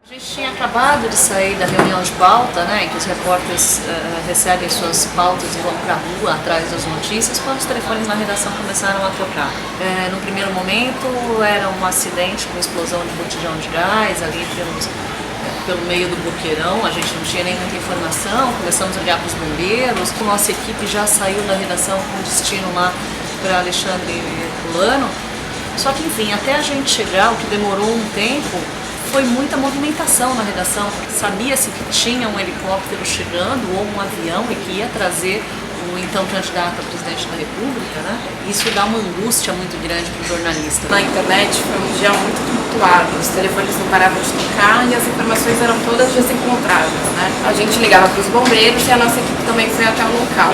A gente tinha acabado de sair da reunião de pauta, né, em que os repórteres recebem suas pautas e vão para a rua atrás das notícias, quando os telefones na redação começaram a tocar. No primeiro momento era um acidente com explosão de botijão de gás ali pelo meio do boqueirão, a gente não tinha nem muita informação, começamos a ligar para os bombeiros, a nossa equipe já saiu da redação com destino lá para Alexandre Herculano, só que enfim, até a gente chegar, o que demorou um tempo, foi muita movimentação na redação, sabia-se que tinha um helicóptero chegando ou um avião e que ia trazer o então candidato a presidente da República, né? Isso dá uma angústia muito grande para o jornalista. Na internet foi um dia muito tumultuado, os telefones não paravam de tocar e as informações eram todas desencontradas, né? A gente ligava para os bombeiros e a nossa equipe também foi até o local.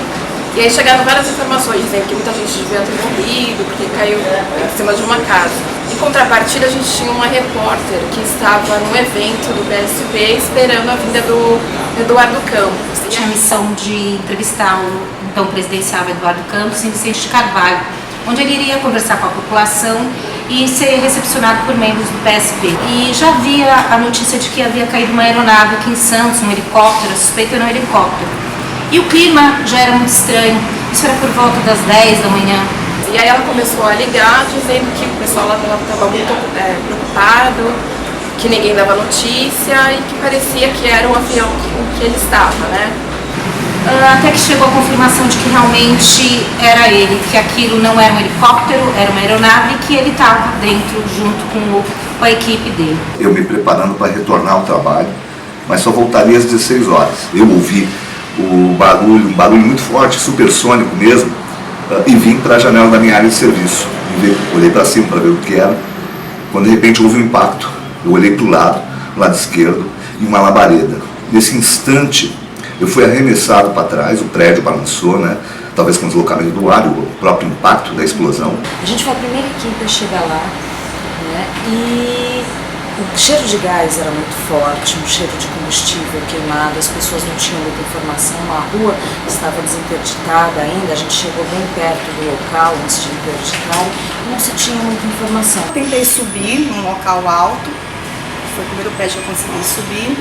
E aí chegaram várias informações, dizendo que muita gente devia ter morrido, porque caiu em cima de uma casa. Em contrapartida, a gente tinha uma repórter que estava num evento do PSB esperando a vinda do Eduardo Campos. Tinha a missão de entrevistar o então presidenciável Eduardo Campos em Vicente de Carvalho, onde ele iria conversar com a população e ser recepcionado por membros do PSB. E já havia a notícia de que havia caído uma aeronave aqui em Santos, um helicóptero, a suspeita era um helicóptero. E o clima já era muito estranho, isso era por volta das 10 da manhã. E aí ela começou a ligar, dizendo que o pessoal lá estava muito preocupado, que ninguém dava notícia e que parecia que era o avião que ele estava, né? Até que chegou a confirmação de que realmente era ele, que aquilo não era um helicóptero, era uma aeronave e que ele estava dentro junto com a equipe dele. Eu me preparando para retornar ao trabalho, mas só voltaria às 16 horas. Eu ouvi um barulho muito forte, supersônico mesmo, e vim para a janela da minha área de serviço. Olhei para cima para ver o que era, quando de repente houve um impacto. Eu olhei para o lado esquerdo, e uma labareda. Nesse instante, eu fui arremessado para trás, o prédio balançou, né? Talvez com o deslocamento do ar, o próprio impacto da explosão. A gente foi a primeira equipe a chegar lá, né? E o cheiro de gás era muito forte, um cheiro de combustível queimado, as pessoas não tinham muita informação, a rua estava desinterditada ainda, a gente chegou bem perto do local antes de interditar e não se tinha muita informação. Tentei subir num local alto, foi o primeiro prédio que eu consegui subir.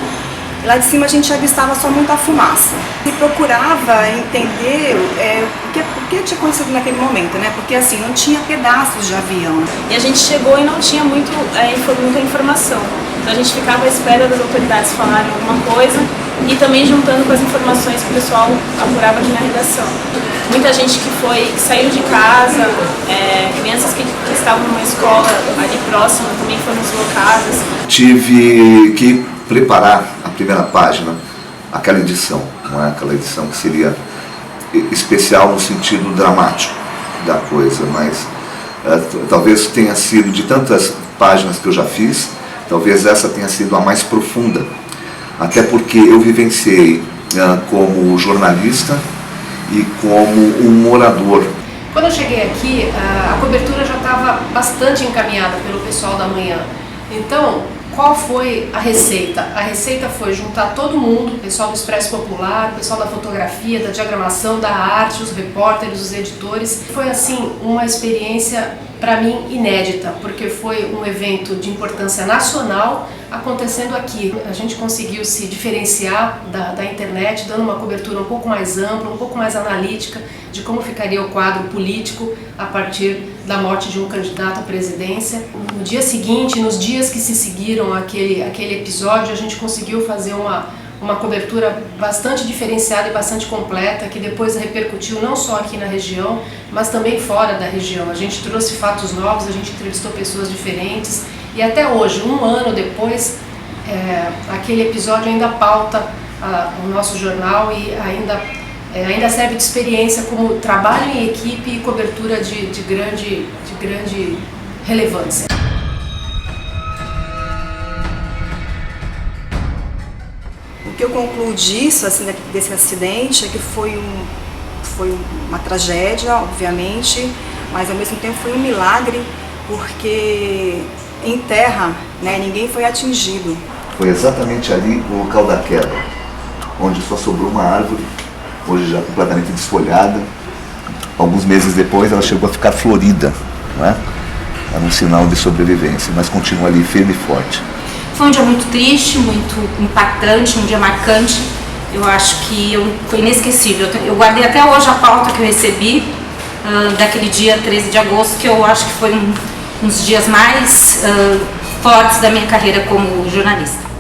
Lá de cima a gente avistava só muita fumaça. E procurava entender o que tinha acontecido naquele momento, né? Porque assim, não tinha pedaços de avião. E a gente chegou e não tinha muita informação. Então a gente ficava à espera das autoridades falarem alguma coisa e também juntando com as informações que o pessoal apurava aqui na redação. Muita gente que saiu de casa, crianças que estavam numa escola ali próxima também foram deslocadas. Tive que preparar a primeira página, aquela edição, não é aquela edição que seria especial no sentido dramático da coisa, mas talvez tenha sido, de tantas páginas que eu já fiz, talvez essa tenha sido a mais profunda, até porque eu vivenciei como jornalista e como um morador. Quando eu cheguei aqui, a cobertura já estava bastante encaminhada pelo pessoal da manhã. Então, qual foi a receita? A receita foi juntar todo mundo, o pessoal do Expresso Popular, o pessoal da fotografia, da diagramação, da arte, os repórteres, os editores. Foi assim uma experiência para mim inédita, porque foi um evento de importância nacional acontecendo aqui. A gente conseguiu se diferenciar da internet, dando uma cobertura um pouco mais ampla, um pouco mais analítica de como ficaria o quadro político a partir da morte de um candidato à presidência. No dia seguinte, nos dias que se seguiram aquele episódio, a gente conseguiu fazer uma cobertura bastante diferenciada e bastante completa, que depois repercutiu não só aqui na região, mas também fora da região. A gente trouxe fatos novos, a gente entrevistou pessoas diferentes, e até hoje, um ano depois, aquele episódio ainda pauta o nosso jornal e ainda serve de experiência como trabalho em equipe e cobertura de grande relevância. O que eu concluo disso, assim, desse acidente, é que foi uma tragédia, obviamente, mas ao mesmo tempo foi um milagre, porque em terra, né, ninguém foi atingido. Foi exatamente ali o local da queda, onde só sobrou uma árvore, hoje já completamente desfolhada. Alguns meses depois ela chegou a ficar florida, não é? Era um sinal de sobrevivência, mas continua ali firme e forte. Foi um dia muito triste, muito impactante, um dia marcante. Eu acho que foi inesquecível. Eu guardei até hoje a pauta que eu recebi daquele dia 13 de agosto, que eu acho que foi um dos dias mais fortes da minha carreira como jornalista.